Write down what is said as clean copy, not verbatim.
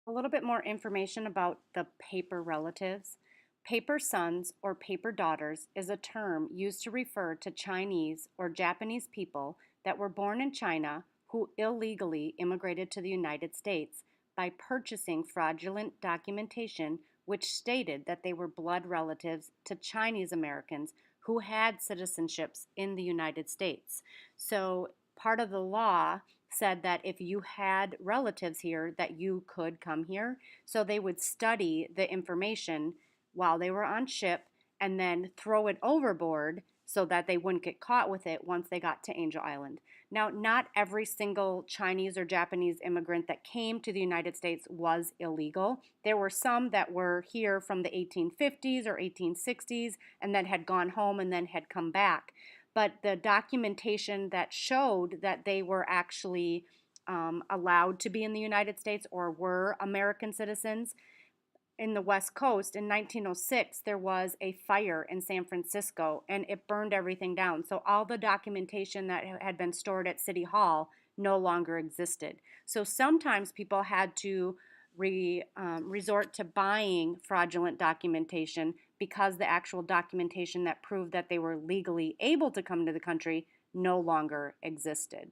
A little bit more information about the paper relatives. Paper sons or paper daughters is a term used to refer to Chinese or Japanese people that were born in China who illegally immigrated to the United States by purchasing fraudulent documentation which stated that they were blood relatives to Chinese Americans who had citizenships in the United States. So, part of the law said that if you had relatives here that you could come here. So they would study the information while they were on ship and then throw it overboard so that they wouldn't get caught with it once they got to Angel Island. Now, not every single Chinese or Japanese immigrant that came to the United States was illegal. There were some that were here from the 1850s or 1860s and then had gone home and then had come back, but the documentation that showed that they were actually allowed to be in the United States or were American citizens in the West Coast in 1906, there was a fire in San Francisco and it burned everything down. So all the documentation that had been stored at City Hall no longer existed. So sometimes people had to resort to buying fraudulent documentation because the actual documentation that proved that they were legally able to come to the country no longer existed.